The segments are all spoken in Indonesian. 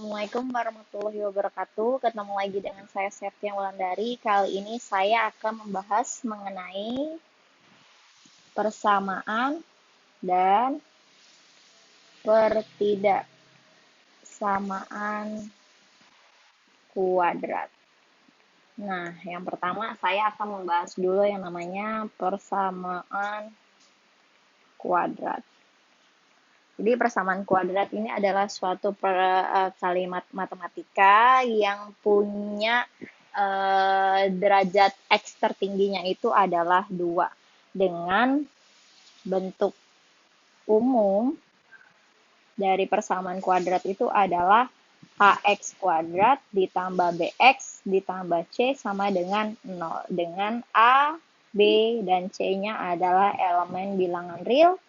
Assalamualaikum warahmatullahi wabarakatuh. Ketemu lagi dengan saya Septian Wulandari. Kali ini saya akan membahas mengenai persamaan dan pertidaksamaan kuadrat. Nah, yang pertama saya akan membahas dulu yang namanya persamaan kuadrat. Jadi persamaan kuadrat ini adalah suatu kalimat matematika yang punya derajat X tertingginya itu adalah 2. Dengan bentuk umum dari persamaan kuadrat itu adalah AX kuadrat ditambah BX ditambah C sama dengan 0. Dengan A, B, dan C-nya adalah elemen bilangan real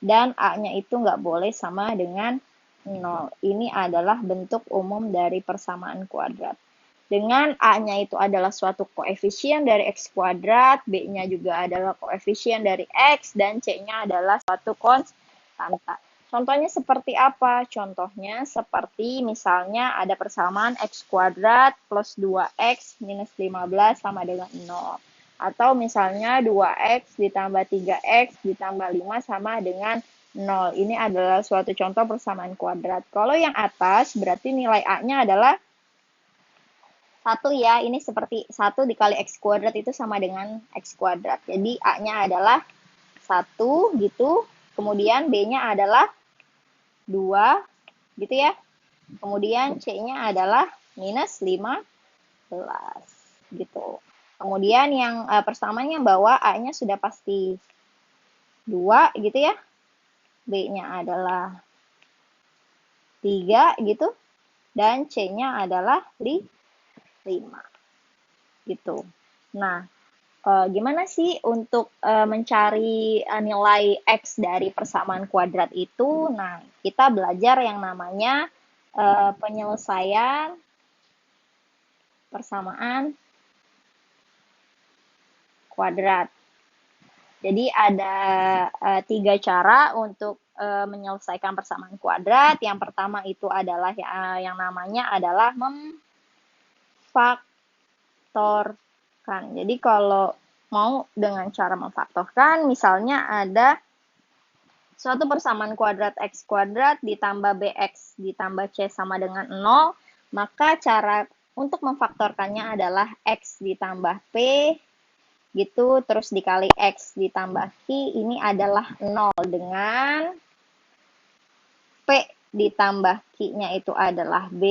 dan A-nya itu nggak boleh sama dengan 0. Ini adalah bentuk umum dari persamaan kuadrat. Dengan A-nya itu adalah suatu koefisien dari X kuadrat, B-nya juga adalah koefisien dari X, dan C-nya adalah suatu konstanta. Contohnya seperti apa? Contohnya seperti misalnya ada persamaan X kuadrat plus 2X minus 15 sama dengan 0. Atau misalnya 2X ditambah 3X ditambah 5 sama dengan 0. Ini adalah suatu contoh persamaan kuadrat. Kalau yang atas berarti nilai A-nya adalah 1 ya. Ini seperti 1 dikali X kuadrat itu sama dengan X kuadrat. Jadi A-nya adalah 1 gitu. Kemudian B-nya adalah 2 gitu ya. Kemudian C-nya adalah minus 15 gitu. Kemudian yang persamaan yang bawah A-nya sudah pasti 2 gitu ya. B-nya adalah 3 gitu. Dan C-nya adalah 5 gitu. Nah, gimana sih untuk mencari nilai X dari persamaan kuadrat itu? Nah, kita belajar yang namanya penyelesaian persamaan kuadrat. Jadi ada 3 cara untuk menyelesaikan persamaan kuadrat. Yang pertama itu adalah yang namanya adalah memfaktorkan. Jadi kalau mau dengan cara memfaktorkan, misalnya ada suatu persamaan kuadrat X kuadrat ditambah BX ditambah C sama dengan 0, maka cara untuk memfaktorkannya adalah X ditambah P gitu, terus dikali X ditambah Q, ini adalah 0 dengan P ditambah Q-nya itu adalah B,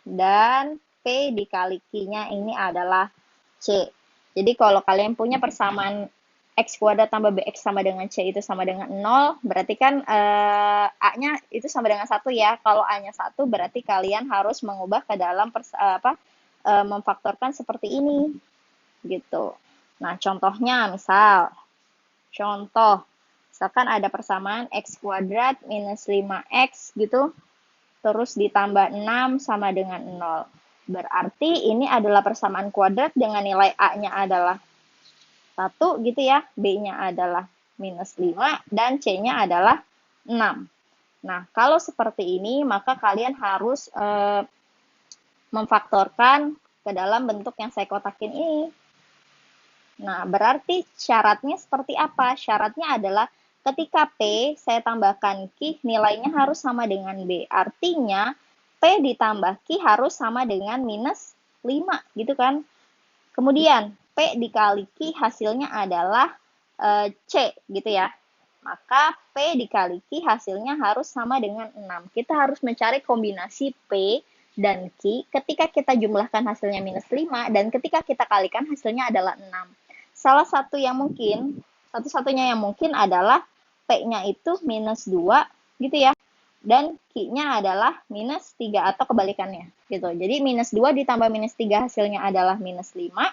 dan P dikali Q-nya ini adalah C. Jadi kalau kalian punya persamaan X kuadrat tambah BX sama dengan C itu sama dengan 0, berarti kan A-nya itu sama dengan 1 ya. Kalau A-nya 1 berarti kalian harus mengubah ke dalam memfaktorkan seperti ini. Gitu. Nah, contohnya misalkan ada persamaan X kuadrat minus 5X gitu, terus ditambah 6 sama dengan 0. Berarti ini adalah persamaan kuadrat dengan nilai A-nya adalah 1 gitu ya, B-nya adalah minus 5, dan C-nya adalah 6. Nah, kalau seperti ini, maka kalian harus memfaktorkan ke dalam bentuk yang saya kotakin ini. Nah, berarti syaratnya seperti apa? Syaratnya adalah ketika P saya tambahkan Q, nilainya harus sama dengan B. Artinya, P ditambah Q harus sama dengan minus 5, gitu kan? Kemudian, P dikali Q hasilnya adalah C, gitu ya. Maka, P dikali Q hasilnya harus sama dengan 6. Kita harus mencari kombinasi P dan Q ketika kita jumlahkan hasilnya minus 5, dan ketika kita kalikan hasilnya adalah 6. Salah satu yang mungkin, satu-satunya yang mungkin adalah P-nya itu minus 2, gitu ya. Dan Q-nya adalah minus 3 atau kebalikannya, gitu. Jadi minus 2 ditambah minus 3 hasilnya adalah minus 5,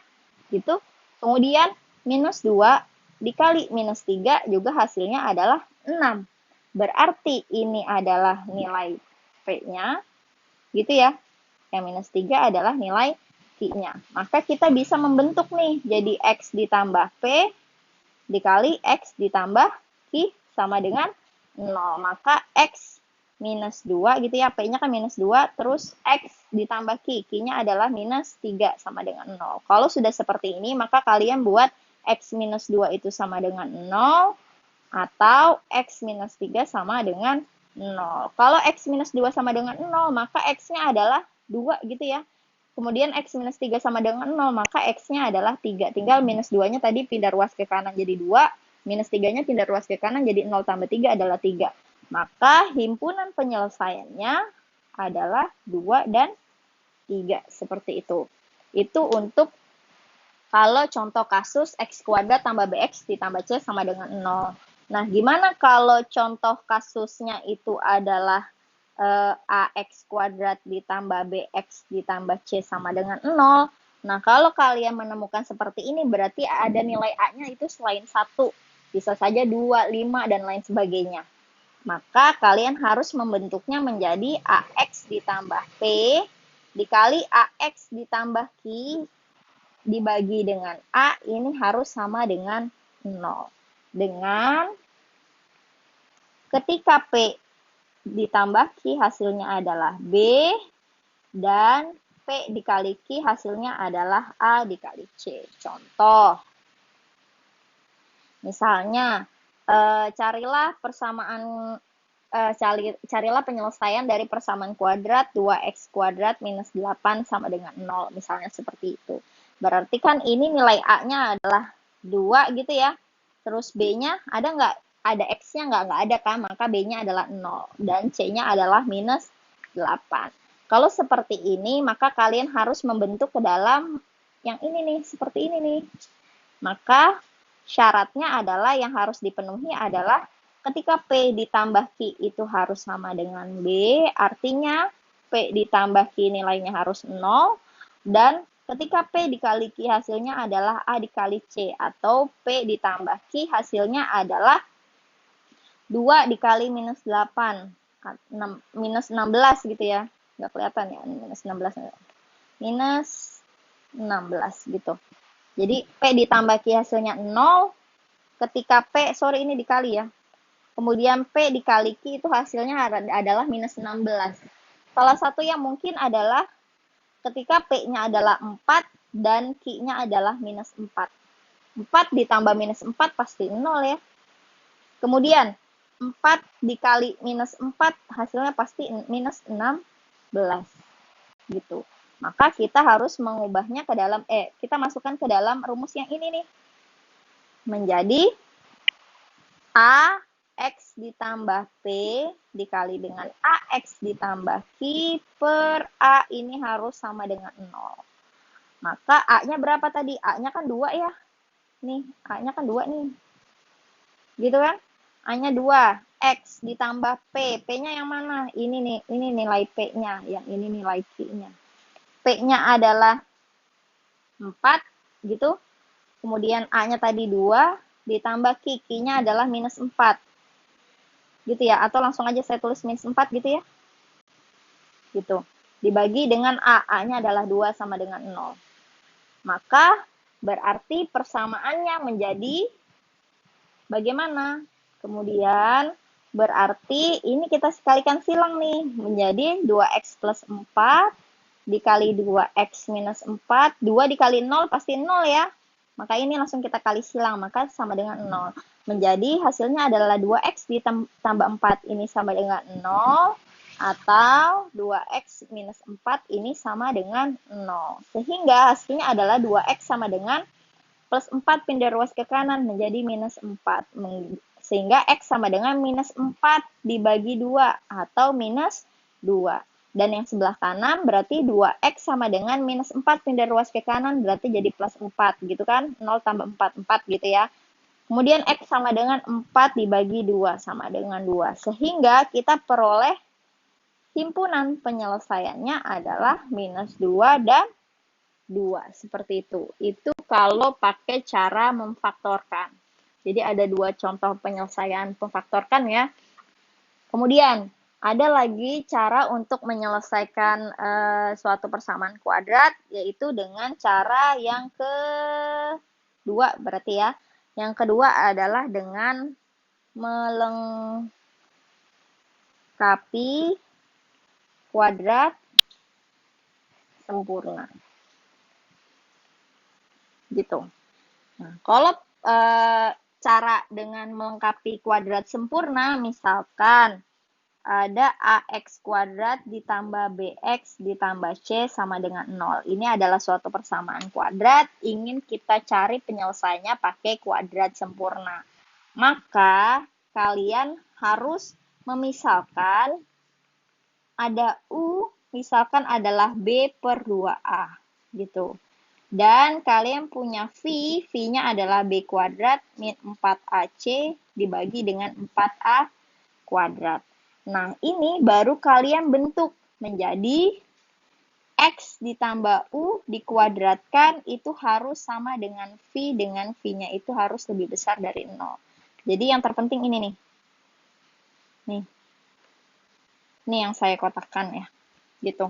gitu. Kemudian minus 2 dikali minus 3 juga hasilnya adalah 6. Berarti ini adalah nilai P-nya, gitu ya. Yang minus 3 adalah nilai Q-nya. Maka kita bisa membentuk nih, jadi X ditambah P dikali X ditambah Q sama dengan 0. Maka X minus 2 gitu ya, P-nya kan minus 2, terus X ditambah Q, Q-nya adalah minus 3 sama dengan 0. Kalau sudah seperti ini, maka kalian buat X minus 2 itu sama dengan 0, atau X minus 3 sama dengan 0. Kalau X minus 2 sama dengan 0, maka X-nya adalah 2 gitu ya. Kemudian X minus 3 sama dengan 0, maka X-nya adalah 3. Tinggal minus 2-nya tadi pindah ruas ke kanan jadi 2, minus 3-nya pindah ruas ke kanan jadi 0 tambah 3 adalah 3. Maka himpunan penyelesaiannya adalah 2 dan 3. Seperti itu. Itu untuk kalau contoh kasus X kuadrat tambah BX ditambah C sama dengan 0. Nah, gimana kalau contoh kasusnya itu adalah AX kuadrat ditambah BX ditambah C sama dengan 0? Nah, kalau kalian menemukan seperti ini, berarti ada nilai A-nya itu selain 1. Bisa saja 2, 5, dan lain sebagainya. Maka kalian harus membentuknya menjadi AX ditambah P dikali AX ditambah Q dibagi dengan A, ini harus sama dengan 0. Dengan ketika P ditambah Q hasilnya adalah B, dan P dikali Q hasilnya adalah A dikali C. Contoh, misalnya, carilah penyelesaian dari persamaan kuadrat 2x kuadrat minus 8 sama dengan 0. Misalnya seperti itu. Berarti kan ini nilai A-nya adalah 2 gitu ya. Terus B-nya ada nggak? Ada X-nya nggak ada kan? Maka B-nya adalah 0. Dan C-nya adalah minus 8. Kalau seperti ini, maka kalian harus membentuk ke dalam yang ini nih, seperti ini nih. Maka syaratnya adalah yang harus dipenuhi adalah ketika P ditambah Q itu harus sama dengan B, artinya P ditambah Q nilainya harus 0, dan ketika P dikali Q hasilnya adalah A dikali C, atau P ditambah Q hasilnya adalah 2 dikali minus 8, minus 16 gitu ya. Nggak kelihatan ya, minus 16. Minus 16 gitu. Jadi P ditambah Q hasilnya 0, ketika P, ini dikali ya. Kemudian P dikali Q itu hasilnya adalah minus 16. Salah satu yang mungkin adalah ketika P-nya adalah 4 dan Q-nya adalah minus 4. 4 ditambah minus 4 pasti 0 ya. Kemudian 4 dikali minus 4 hasilnya pasti minus 16 gitu. Maka kita harus mengubahnya ke dalam, kita masukkan ke dalam rumus yang ini nih. Menjadi A X ditambah P dikali dengan AX ditambah Q per A ini harus sama dengan 0. Maka A-nya berapa tadi? A-nya kan 2 ya. Nih, A-nya kan 2 nih. Gitu kan? A-nya 2. X ditambah P. P-nya yang mana? Ini nih, ini nilai P-nya. Yang ini nilai Q-nya. P-nya adalah 4, gitu. Kemudian A-nya tadi 2, ditambah Q. Q-nya adalah minus 4. Gitu ya, atau langsung aja saya tulis minus 4 gitu ya. Gitu. Dibagi dengan A. A-nya adalah 2 sama dengan 0. Maka berarti persamaannya menjadi bagaimana? Kemudian berarti ini kita sekalikan silang nih. Menjadi 2x plus 4 dikali 2x minus 4. 2 dikali 0 pasti 0 ya. Maka ini langsung kita kali silang, maka sama dengan 0. Menjadi hasilnya adalah 2x ditambah 4 ini sama dengan 0, atau 2x minus 4 ini sama dengan 0. Sehingga hasilnya adalah 2x sama dengan plus 4 pindah ruas ke kanan menjadi minus 4. Sehingga x sama dengan minus 4 dibagi 2, atau minus 2. Dan yang sebelah kanan berarti 2x sama dengan minus 4 pindah ruas ke kanan berarti jadi plus 4 gitu kan. 0 tambah 4, 4 gitu ya. Kemudian x sama dengan 4 dibagi 2 sama dengan 2. Sehingga kita peroleh himpunan penyelesaiannya adalah minus 2 dan 2. Seperti itu. Itu kalau pakai cara memfaktorkan. Jadi ada 2 contoh penyelesaian memfaktorkan ya. Kemudian ada lagi cara untuk menyelesaikan suatu persamaan kuadrat, yaitu dengan cara yang kedua berarti ya. Yang kedua adalah dengan melengkapi kuadrat sempurna. Gitu. Nah, kalau cara dengan melengkapi kuadrat sempurna, misalkan ada AX kuadrat ditambah BX ditambah C sama dengan 0. Ini adalah suatu persamaan kuadrat, ingin kita cari penyelesaiannya pakai kuadrat sempurna. Maka kalian harus memisalkan ada U, misalkan adalah B per 2A. Gitu. Dan kalian punya V-nya adalah B kuadrat min 4AC dibagi dengan 4A kuadrat. Nah, ini baru kalian bentuk menjadi X ditambah U dikuadratkan itu harus sama dengan V-nya itu harus lebih besar dari 0. Jadi yang terpenting ini nih. Nih yang saya kotakkan ya. Gitu.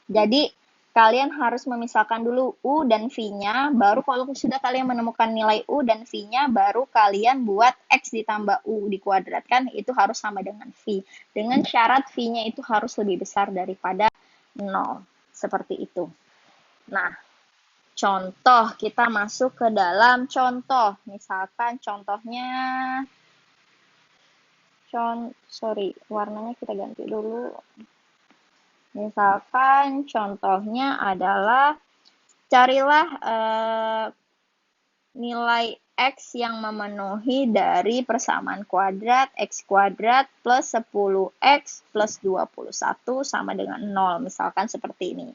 Jadi kalian harus memisahkan dulu U dan V-nya, baru kalau sudah kalian menemukan nilai U dan V-nya, baru kalian buat X ditambah U dikuadratkan, itu harus sama dengan V. Dengan syarat V-nya itu harus lebih besar daripada 0. Seperti itu. Nah, contoh, kita masuk ke dalam contoh. Misalkan contohnya, warnanya kita ganti dulu. Misalkan contohnya adalah carilah nilai X yang memenuhi dari persamaan kuadrat X kuadrat plus 10X plus 21 sama dengan 0. Misalkan seperti ini.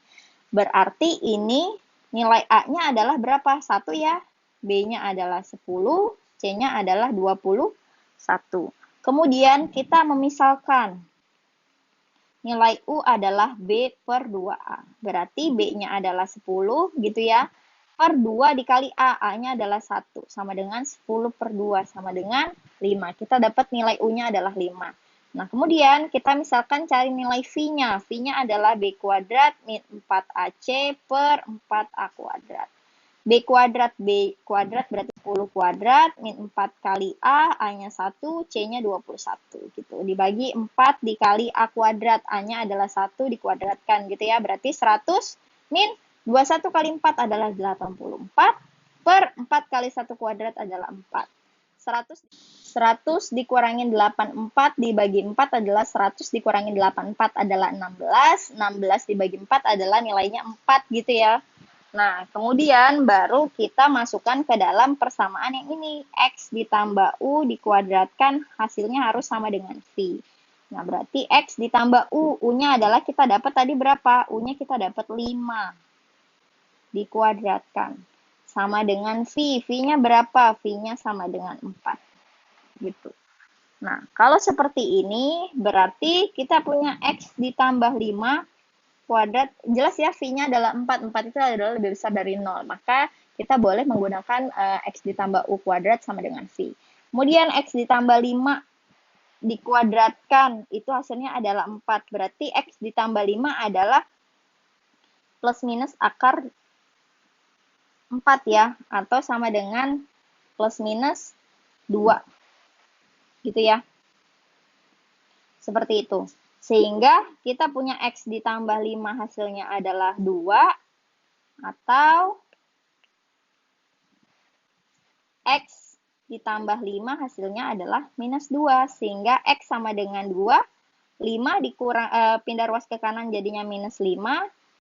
Berarti ini nilai A-nya adalah berapa? 1 ya. B-nya adalah 10, C-nya adalah 21. Kemudian kita memisalkan nilai U adalah B per 2A. Berarti B-nya adalah 10 gitu ya. Per 2 dikali A. A-nya adalah 1. Sama dengan 10 per 2. Sama dengan 5. Kita dapat nilai U-nya adalah 5. Nah, kemudian kita misalkan cari nilai V-nya. V-nya adalah B kuadrat min 4AC per 4A kuadrat. B kuadrat berarti 10 kuadrat, min 4 kali A, A-nya 1, C-nya 21, gitu. Dibagi 4 dikali A kuadrat, A-nya adalah 1 dikuadratkan, gitu ya. Berarti 100 min 21 kali 4 adalah 84, per 4 kali 1 kuadrat adalah 4. 100 dikurangin 84 dibagi 4 adalah 100 dikurangin 84 adalah 16. 16 dibagi 4 adalah nilainya 4, gitu ya. Nah, kemudian baru kita masukkan ke dalam persamaan yang ini. X ditambah U dikuadratkan hasilnya harus sama dengan V. Nah, berarti X ditambah U. U-nya adalah kita dapat tadi berapa? U-nya kita dapat 5. Dikuadratkan. Sama dengan V. V-nya berapa? V-nya sama dengan 4. Gitu. Nah, kalau seperti ini, berarti kita punya X ditambah 5 kuadrat, jelas ya V-nya adalah 4. 4 itu adalah lebih besar dari 0. Maka kita boleh menggunakan X ditambah U kuadrat sama dengan V. Kemudian X ditambah 5 dikuadratkan, itu hasilnya adalah 4. Berarti X ditambah 5 adalah plus minus akar 4 ya. Atau sama dengan plus minus 2. Gitu ya. Seperti itu. Sehingga kita punya X ditambah 5 hasilnya adalah 2, atau X ditambah 5 hasilnya adalah minus 2. Sehingga X sama dengan 2, 5 pindah ruas ke kanan jadinya minus 5,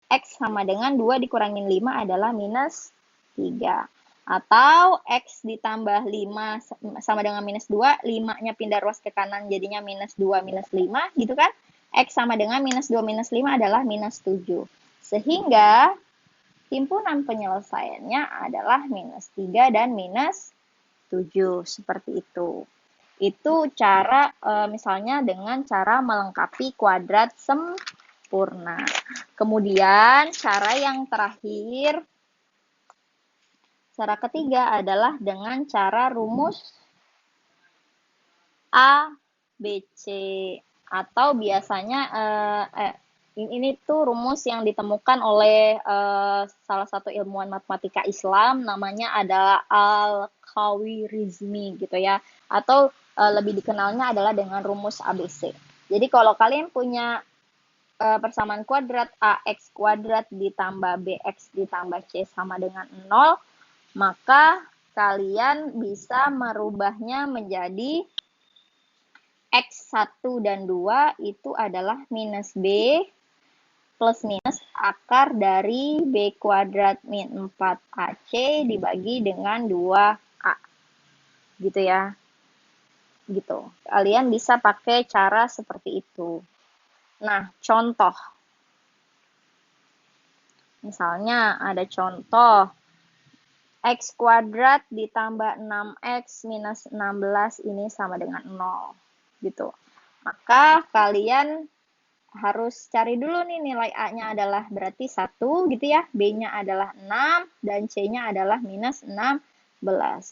X sama dengan 2 dikurangin 5 adalah minus 3. Atau X ditambah 5 sama dengan minus 2, 5-nya pindah ruas ke kanan jadinya minus 2, minus 5, gitu kan? X sama dengan minus 2 minus 5 adalah minus 7. Sehingga himpunan penyelesaiannya adalah minus 3 dan minus 7. Seperti itu. Itu cara misalnya dengan cara melengkapi kuadrat sempurna. Kemudian cara yang terakhir, cara ketiga adalah dengan cara rumus A, B, C. Atau biasanya ini tuh rumus yang ditemukan oleh salah satu ilmuwan matematika Islam, namanya adalah Al-Khawarizmi gitu ya, atau lebih dikenalnya adalah dengan rumus ABC. Jadi kalau kalian punya persamaan kuadrat AX kuadrat ditambah BX ditambah C sama dengan 0, maka kalian bisa merubahnya menjadi X1 dan 2 itu adalah minus B plus minus akar dari B kuadrat min 4AC dibagi dengan 2A. Gitu ya. Gitu. Kalian bisa pakai cara seperti itu. Nah, contoh. Misalnya ada contoh X kuadrat ditambah 6X minus 16 ini sama dengan 0. Gitu. Maka kalian harus cari dulu nih nilai A-nya adalah berarti 1 gitu ya, B-nya adalah 6, dan C-nya adalah minus 16.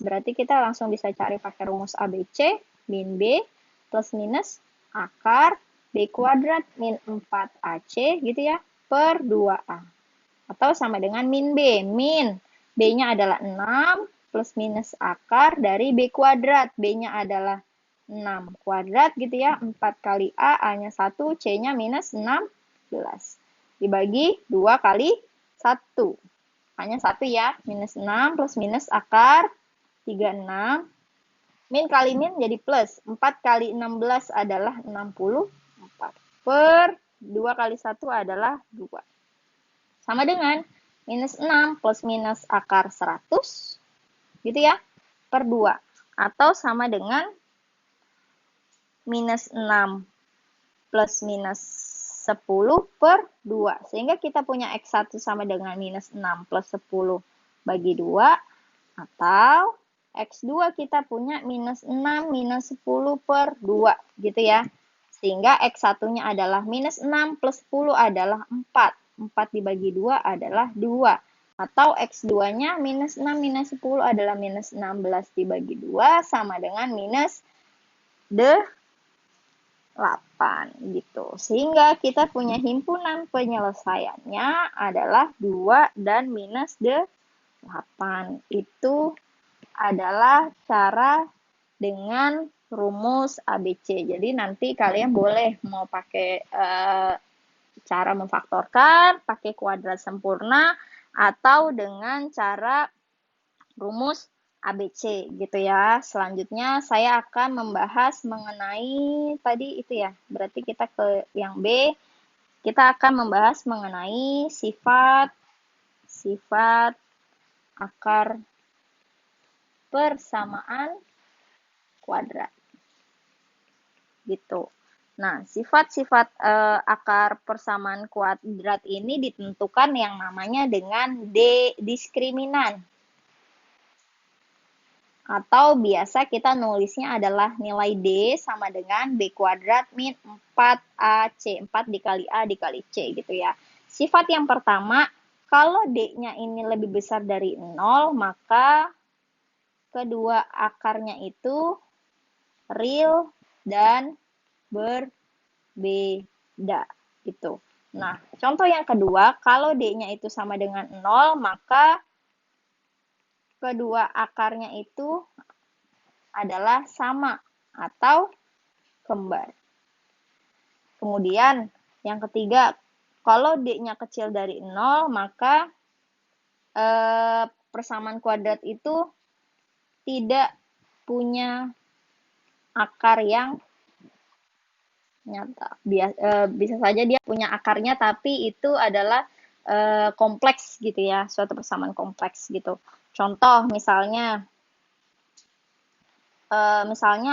Berarti kita langsung bisa cari pakai rumus ABC, min B plus minus akar B kuadrat min 4AC gitu ya, per 2A. Atau sama dengan min B, min B-nya adalah 6 plus minus akar dari B kuadrat, B-nya adalah 6 kuadrat gitu ya, 4 kali A, A-nya 1, C-nya minus 16. Dibagi 2 kali 1. A-nya 1 ya, minus 6 plus minus akar 36. Min kali min jadi plus, 4 kali 16 adalah 64. Per 2 kali 1 adalah 2. Sama dengan minus 6 plus minus akar 100, gitu ya, per 2. Atau sama dengan minus 6 plus minus 10 per 2. Sehingga kita punya X1 sama dengan minus 6 plus 10 bagi 2. Atau X2 kita punya minus 6 minus 10 per 2. Gitu ya. Sehingga X1-nya adalah minus 6 plus 10 adalah 4. 4 dibagi 2 adalah 2. Atau X2-nya minus 6 minus 10 adalah minus 16 dibagi 2 sama dengan minus 8 gitu. Sehingga kita punya himpunan penyelesaiannya adalah 2 dan minus 8. Itu adalah cara dengan rumus ABC. Jadi nanti kalian boleh mau pakai cara memfaktorkan, pakai kuadrat sempurna, atau dengan cara rumus ABC gitu ya. Selanjutnya saya akan membahas mengenai tadi itu ya. Berarti kita ke yang B. Kita akan membahas mengenai sifat akar persamaan kuadrat. Gitu. Nah, sifat-sifat akar persamaan kuadrat ini ditentukan yang namanya dengan diskriminan. Atau biasa kita nulisnya adalah nilai D sama dengan B kuadrat min 4AC. 4 dikali A dikali C gitu ya. Sifat yang pertama, kalau D-nya ini lebih besar dari 0, maka kedua akarnya itu real dan berbeda. Gitu. Nah, contoh yang kedua, kalau D-nya itu sama dengan 0, maka kedua akarnya itu adalah sama atau kembar. Kemudian yang ketiga, kalau D-nya kecil dari 0, maka persamaan kuadrat itu tidak punya akar yang nyata. Bisa saja dia punya akarnya, tapi itu adalah kompleks gitu ya, suatu persamaan kompleks gitu. Contoh misalnya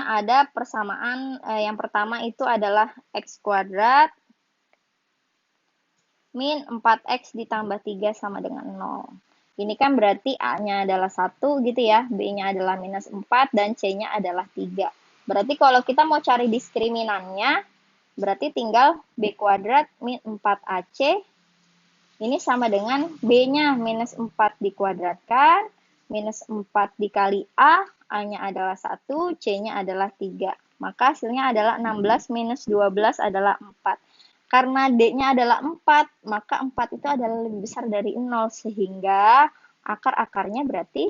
ada persamaan yang pertama itu adalah X kuadrat min 4X ditambah 3 sama dengan 0. Ini kan berarti A-nya adalah 1 gitu ya, B-nya adalah minus 4, dan C-nya adalah 3. Berarti kalau kita mau cari diskriminannya, berarti tinggal B kuadrat min 4AC, ini sama dengan B-nya minus 4 dikuadratkan, minus 4 dikali A, A-nya adalah 1, C-nya adalah 3. Maka hasilnya adalah 16 minus 12 adalah 4. Karena D-nya adalah 4, maka 4 itu adalah lebih besar dari 0. Sehingga akar-akarnya berarti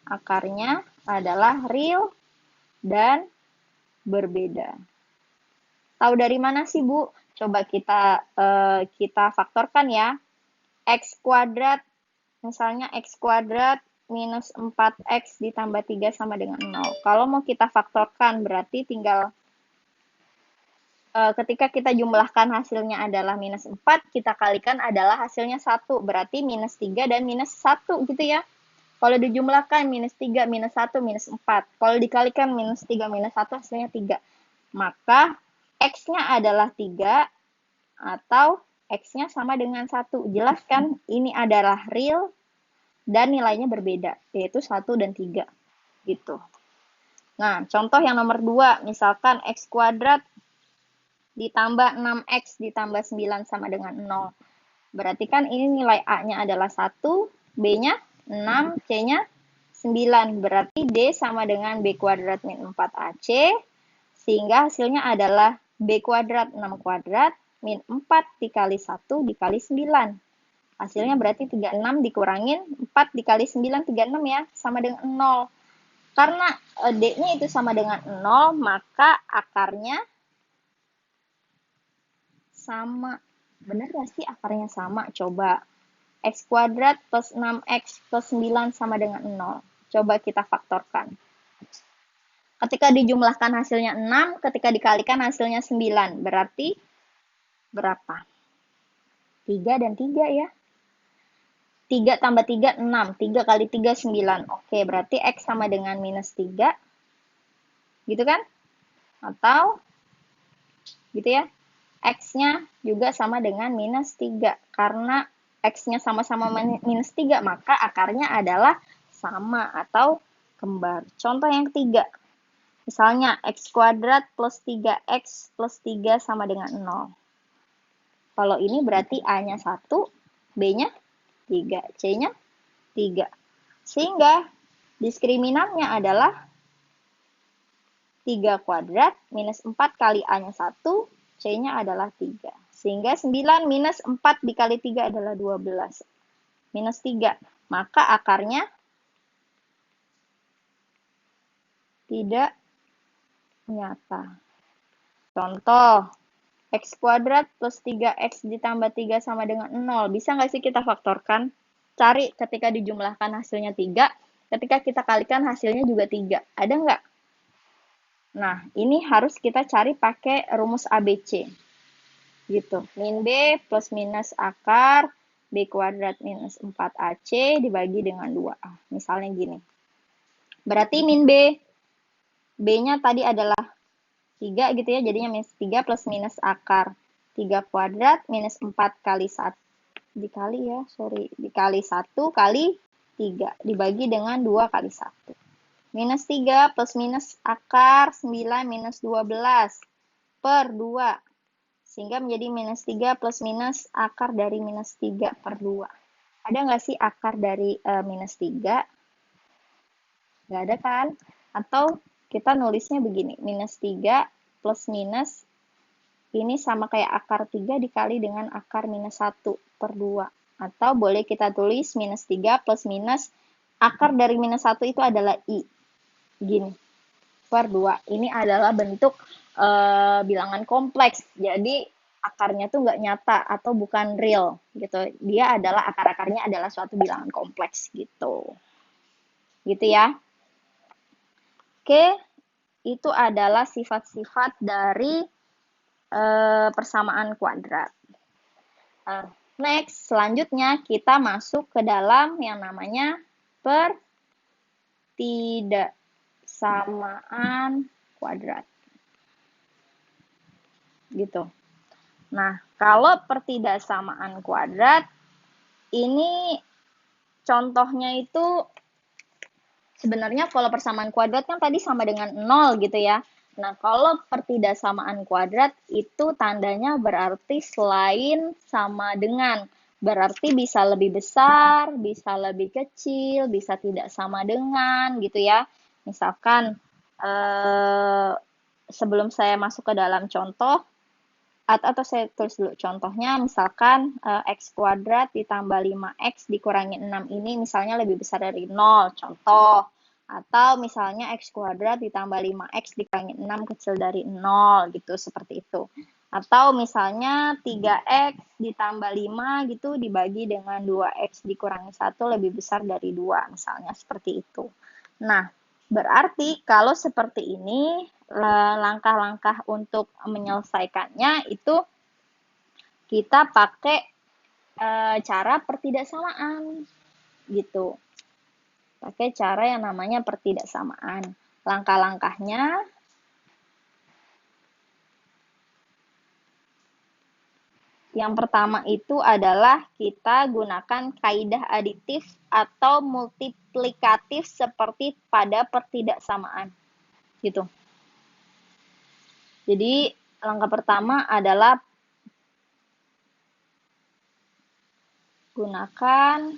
akarnya adalah real dan berbeda. Tahu dari mana sih, Bu? Coba kita faktorkan ya. X kuadrat, misalnya X kuadrat minus 4X ditambah 3 sama dengan 0. Kalau mau kita faktorkan, berarti tinggal ketika kita jumlahkan hasilnya adalah minus 4, kita kalikan adalah hasilnya 1. Berarti minus 3 dan minus 1 gitu ya. Kalau dijumlahkan minus 3, minus 1, minus 4. Kalau dikalikan minus 3, minus 1 hasilnya 3. Maka X-nya adalah 3 atau X-nya sama dengan 1. Jelas kan ini adalah real dan nilainya berbeda, yaitu 1 dan 3. Gitu. Nah, contoh yang nomor 2, misalkan X kuadrat ditambah 6X ditambah 9 sama dengan 0. Berarti kan ini nilai A-nya adalah 1, B-nya 6, C-nya 9. Berarti D sama dengan B kuadrat min 4AC, sehingga hasilnya adalah B kuadrat 6 kuadrat min 4 dikali 1 dikali 9. Hasilnya berarti 36 dikurangin 4 dikali 9, 36 ya, sama dengan 0. Karena D-nya itu sama dengan 0, maka akarnya sama. Bener gak sih akarnya sama? Coba. X kuadrat plus 6X plus 9 sama dengan 0. Coba kita faktorkan. Ketika dijumlahkan hasilnya 6, ketika dikalikan hasilnya 9. Berarti berapa? 3 dan 3 ya. 3 tambah 3, 6. 3 kali 3, 9. Oke, berarti X sama dengan minus 3. Gitu kan? Atau, gitu ya. X-nya juga sama dengan minus 3. Karena X-nya sama-sama minus 3, maka akarnya adalah sama atau kembar. Contoh yang ketiga. Misalnya, X kuadrat plus 3X plus 3 sama dengan 0. Kalau ini berarti A-nya 1, B-nya 3, C-nya 3. Sehingga diskriminannya adalah 3 kuadrat minus 4 kali A-nya 1, C-nya adalah 3. Sehingga 9 minus 4 dikali 3 adalah 12. Minus 3. Maka akarnya tidak nyata. Contoh, X kuadrat plus 3X ditambah 3 sama dengan 0. Bisa nggak sih kita faktorkan? Cari ketika dijumlahkan hasilnya 3, ketika kita kalikan hasilnya juga 3. Ada nggak? Nah, ini harus kita cari pakai rumus ABC. Gitu. Min B plus minus akar B kuadrat minus 4AC dibagi dengan 2A. Misalnya gini. Berarti min B, B-nya tadi adalah 3 gitu ya, jadinya minus 3 plus minus akar 3 kuadrat minus 4 kali 1 dikali 1 kali 3 dibagi dengan 2 kali 1. Minus 3 plus minus akar 9 minus 12 per 2. Sehingga menjadi minus 3 plus minus akar dari minus 3 per 2. Ada nggak sih akar dari minus 3? Nggak ada kan? Atau kita nulisnya begini, minus 3 plus minus, ini sama kayak akar 3 dikali dengan akar minus 1 per 2. Atau boleh kita tulis minus 3 plus minus, akar dari minus 1 itu adalah I. Gini, per 2. Ini adalah bentuk bilangan kompleks. Jadi, akarnya tuh nggak nyata atau bukan real gitu. Dia adalah, akar-akarnya adalah suatu bilangan kompleks gitu. Gitu ya. Oke, itu adalah sifat-sifat dari persamaan kuadrat. Next, selanjutnya kita masuk ke dalam yang namanya pertidaksamaan kuadrat. Gitu. Nah, kalau pertidaksamaan kuadrat, ini contohnya itu sebenarnya kalau persamaan kuadrat kan tadi sama dengan 0 gitu ya. Nah, kalau pertidaksamaan kuadrat itu tandanya berarti selain sama dengan. Berarti bisa lebih besar, bisa lebih kecil, bisa tidak sama dengan gitu ya. Misalkan sebelum saya masuk ke dalam contoh, atau saya tulis dulu contohnya, misalkan X kuadrat ditambah 5X dikurangi 6 ini misalnya lebih besar dari 0, contoh. Atau misalnya X kuadrat ditambah 5X dikurangi 6 kecil dari 0 gitu, seperti itu. Atau misalnya 3X ditambah 5 gitu dibagi dengan 2X dikurangi 1 lebih besar dari 2, misalnya seperti itu. Nah, berarti kalau seperti ini, langkah-langkah untuk menyelesaikannya itu kita pakai cara pertidaksamaan gitu. Pakai cara yang namanya pertidaksamaan. Langkah-langkahnya yang pertama itu adalah kita gunakan kaidah aditif atau multiplikatif seperti pada pertidaksamaan. Gitu. Jadi, langkah pertama adalah gunakan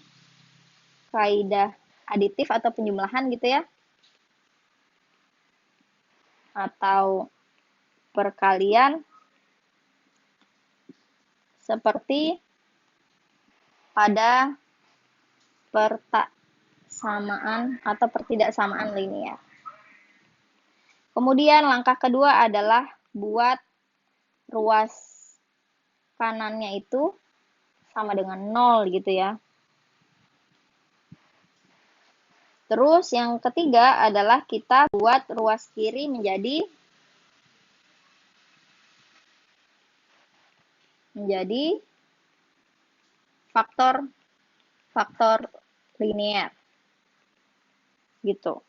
kaidah aditif atau penjumlahan gitu ya. Atau perkalian seperti pada persamaan atau pertidaksamaan linear. Kemudian langkah kedua adalah buat ruas kanannya itu sama dengan 0 gitu ya. Terus yang ketiga adalah kita buat ruas kiri menjadi faktor linear. Gitu.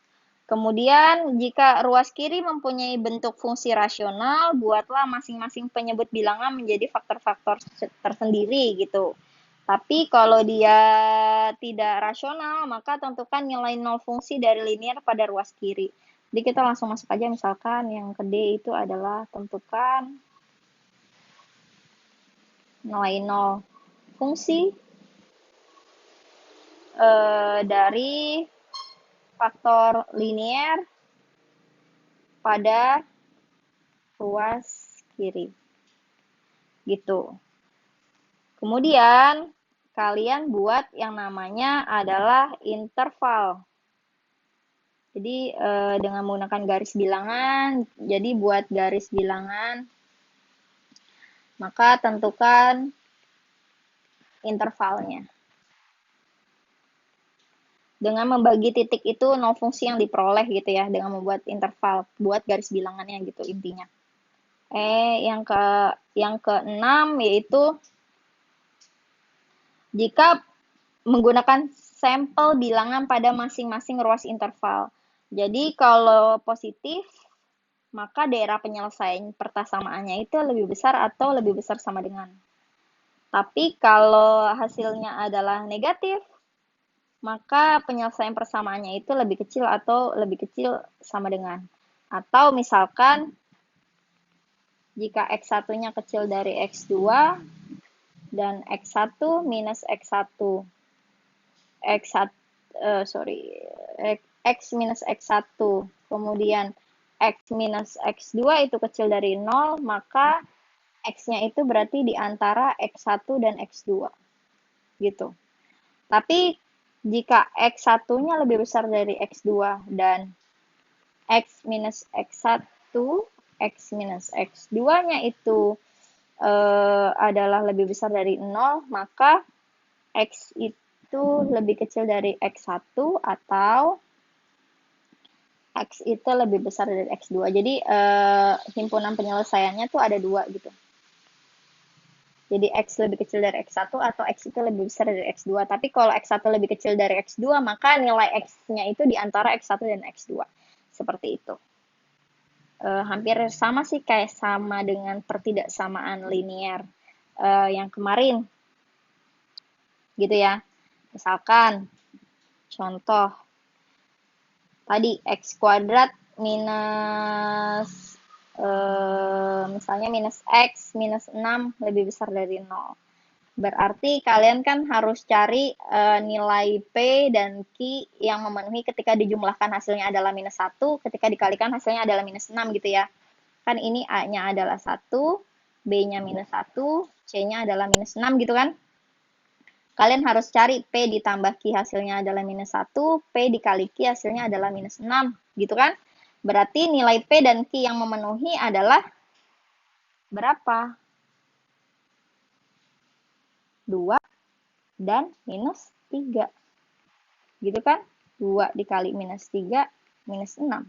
Kemudian, jika ruas kiri mempunyai bentuk fungsi rasional, buatlah masing-masing penyebut bilangan menjadi faktor-faktor tersendiri gitu. Tapi kalau dia tidak rasional, maka tentukan nilai nol fungsi dari linear pada ruas kiri. Jadi kita langsung masuk aja, misalkan yang ke D itu adalah tentukan nilai nol fungsi dari faktor linear pada ruas kiri. Gitu. Kemudian, kalian buat yang namanya adalah interval. Jadi, dengan menggunakan garis bilangan, jadi buat garis bilangan, maka tentukan intervalnya. Dengan membagi titik itu nol fungsi yang diperoleh gitu ya, dengan membuat interval, buat garis bilangannya gitu intinya. Yang keenam yaitu jika menggunakan sampel bilangan pada masing-masing ruas interval. Jadi kalau positif, maka daerah penyelesaian pertasamaannya itu lebih besar atau lebih besar sama dengan. Tapi kalau hasilnya adalah negatif, maka penyelesaian persamaannya itu lebih kecil atau lebih kecil sama dengan. Atau misalkan, jika X1-nya kecil dari X2, dan X1 minus X1, X minus X1, kemudian X minus X2 itu kecil dari 0, maka X-nya itu berarti di antara X1 dan X2. Gitu. Tapi jika X1-nya lebih besar dari X2 dan X minus X1, X minus X2-nya itu adalah lebih besar dari 0, maka X itu lebih kecil dari X1 atau X itu lebih besar dari X2. Jadi himpunan penyelesaiannya tuh ada dua gitu. Jadi X lebih kecil dari X1 atau X itu lebih besar dari X2. Tapi kalau X1 lebih kecil dari X2, maka nilai X-nya itu di antara X1 dan X2. Seperti itu. Hampir sama sih kayak sama dengan pertidaksamaan linear yang kemarin. Gitu ya. Misalkan, contoh, tadi X kuadrat minus misalnya minus X minus 6 lebih besar dari 0. Berarti kalian kan harus cari nilai P dan Q yang memenuhi ketika dijumlahkan hasilnya adalah minus 1, ketika dikalikan hasilnya adalah minus 6 gitu ya. Kan ini A-nya adalah 1, B-nya minus 1, C-nya adalah minus 6 gitu kan. Kalian harus cari P ditambah Q hasilnya adalah minus 1, P dikali Q hasilnya adalah minus 6, gitu kan? Berarti nilai P dan Q yang memenuhi adalah berapa? 2 dan minus 3. Gitu kan? 2 dikali minus 3, minus 6.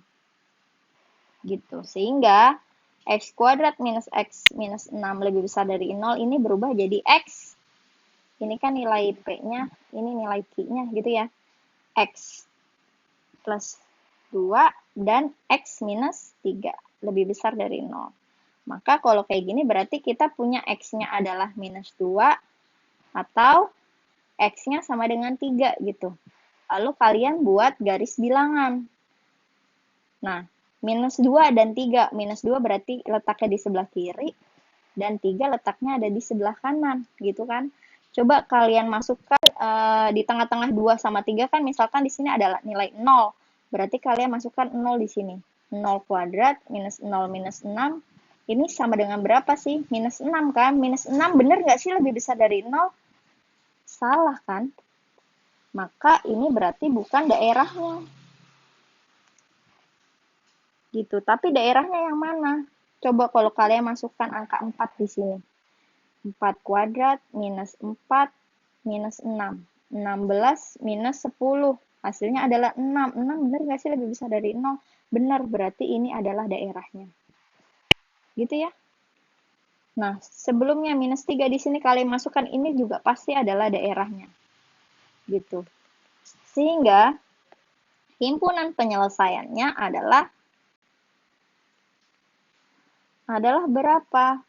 Gitu. Sehingga X kuadrat minus X minus 6 lebih besar dari 0 ini berubah jadi X. Ini kan nilai P-nya, ini nilai Q-nya gitu ya. X plus 2 dan X minus 3 lebih besar dari 0. Maka kalau kayak gini berarti kita punya X-nya adalah minus 2 atau X-nya sama dengan 3 gitu. Lalu kalian buat garis bilangan. Nah, minus 2 dan 3. Minus 2 berarti letaknya di sebelah kiri dan 3 letaknya ada di sebelah kanan gitu kan. Coba kalian masukkan di tengah-tengah 2 sama 3 kan misalkan di sini ada nilai 0. Berarti kalian masukkan 0 di sini. 0 kuadrat minus 0 minus 6. Ini sama dengan berapa sih? Minus 6 kan? Minus 6 bener nggak sih lebih besar dari 0? Salah kan? Maka ini berarti bukan daerahnya. Gitu. Tapi daerahnya yang mana? Coba kalau kalian masukkan angka 4 di sini. 4 kuadrat minus 4 minus 6. 16 minus 10. Hasilnya adalah 6. 6 benar nggak sih lebih besar dari 0? Benar, berarti ini adalah daerahnya. Gitu ya. Nah, sebelumnya minus 3 di sini kalian masukkan ini juga pasti adalah daerahnya. Gitu. Sehingga himpunan penyelesaiannya adalah berapa?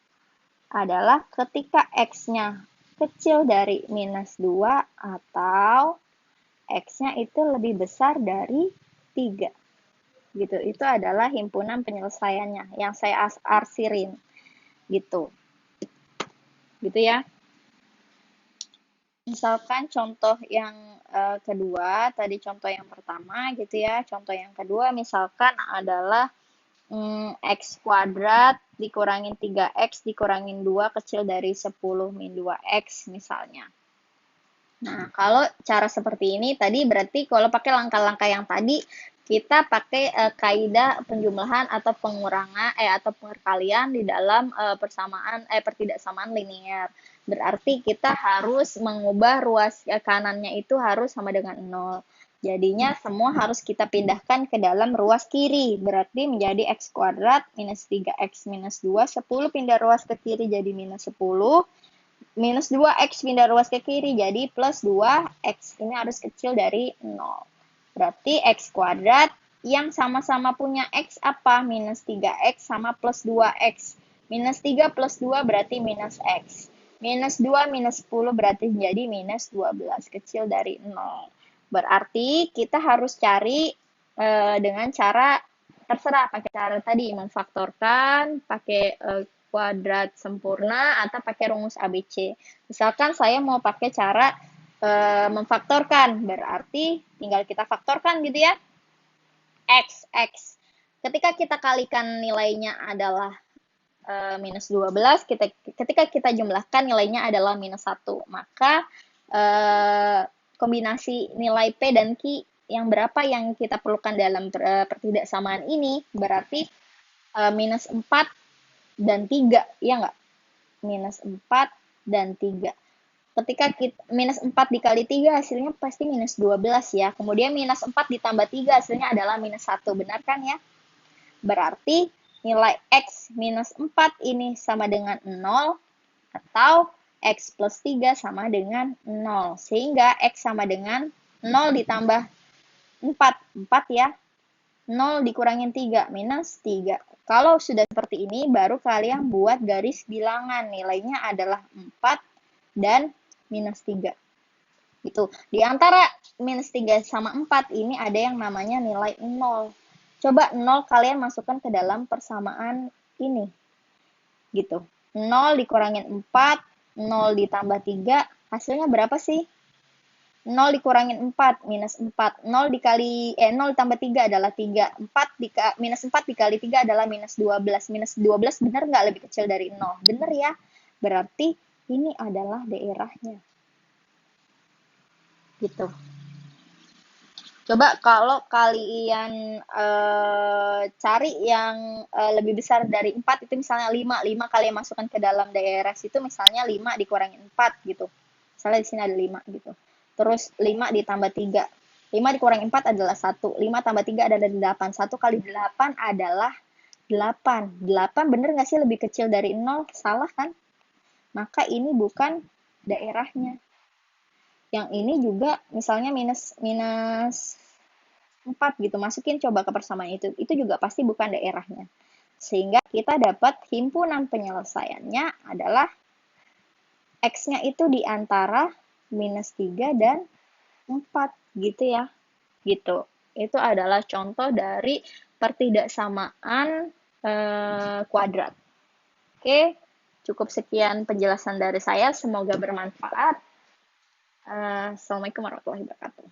Adalah ketika X-nya kecil dari minus 2 atau X-nya itu lebih besar dari 3. Gitu. Itu adalah himpunan penyelesaiannya yang saya arsirin. Gitu. Gitu ya. Misalkan contoh yang kedua, tadi contoh yang pertama gitu ya. Contoh yang kedua misalkan adalah X kuadrat dikurangin 3X dikurangin 2 kecil dari 10 min 2X misalnya. Nah, kalau cara seperti ini tadi berarti kalau pakai langkah-langkah yang tadi kita pakai kaidah penjumlahan atau pengurangan atau perkalian di dalam pertidaksamaan linear. Berarti kita harus mengubah ruas kanannya itu harus sama dengan 0. Jadinya semua harus kita pindahkan ke dalam ruas kiri. Berarti menjadi X kuadrat minus 3X minus 2. 10 pindah ruas ke kiri jadi minus 10. Minus 2X pindah ruas ke kiri jadi plus 2X. Ini harus kecil dari 0. Berarti X kuadrat yang sama-sama punya X apa? Minus 3X sama plus 2X. Minus 3 plus 2 berarti minus X. Minus 2 minus 10 berarti jadi minus 12. Kecil dari 0. Berarti kita harus cari dengan cara terserah pakai cara tadi memfaktorkan, pakai kuadrat sempurna atau pakai rumus ABC. Misalkan saya mau pakai cara memfaktorkan, berarti tinggal kita faktorkan gitu ya. X. Ketika kita kalikan nilainya adalah minus 12, ketika kita jumlahkan nilainya adalah minus 1. Maka kombinasi nilai P dan Q yang berapa yang kita perlukan dalam pertidaksamaan ini berarti minus 4 dan 3, ya nggak? Minus 4 dan 3. Ketika minus 4 dikali 3 hasilnya pasti minus 12 ya. Kemudian minus 4 ditambah 3 hasilnya adalah minus 1, benar kan ya? Berarti nilai X minus 4 ini sama dengan 0 atau X plus 3 sama dengan 0. Sehingga X sama dengan 0 ditambah 4 ya. 0 dikurangin 3, minus 3. Kalau sudah seperti ini, baru kalian buat garis bilangan. Nilainya adalah 4 dan minus 3. Gitu. Di antara minus 3 sama 4 ini ada yang namanya nilai 0. Coba 0 kalian masukkan ke dalam persamaan ini. Gitu. 0 dikurangin 4, 0 ditambah 3, hasilnya berapa sih? 0 dikurangin 4, minus 4. 0 ditambah 3 adalah 3. Minus 4 dikali 3 adalah minus 12. Minus 12 benar nggak lebih kecil dari 0? Benar ya? Berarti ini adalah daerahnya. gitu. Coba kalau kalian cari yang lebih besar dari 4 itu misalnya 5, 5 kalian masukkan ke dalam daerah situ misalnya 5 dikurangin 4 gitu. Misalnya di sini ada 5 gitu. Terus 5 ditambah 3. 5 dikurangi 4 adalah 1. 5 tambah 3 adalah 8. 1 kali 8 adalah 8. 8 bener nggak sih lebih kecil dari 0? Salah kan? Maka ini bukan daerahnya. Yang ini juga misalnya minus minus 4 gitu. Masukin coba ke persamaan itu. Itu juga pasti bukan daerahnya. Sehingga kita dapat himpunan penyelesaiannya adalah X-nya itu di antara minus 3 dan 4 gitu ya. Gitu. Itu adalah contoh dari pertidaksamaan kuadrat. Oke, cukup sekian penjelasan dari saya. Semoga bermanfaat. Assalamualaikum warahmatullahi wabarakatuh.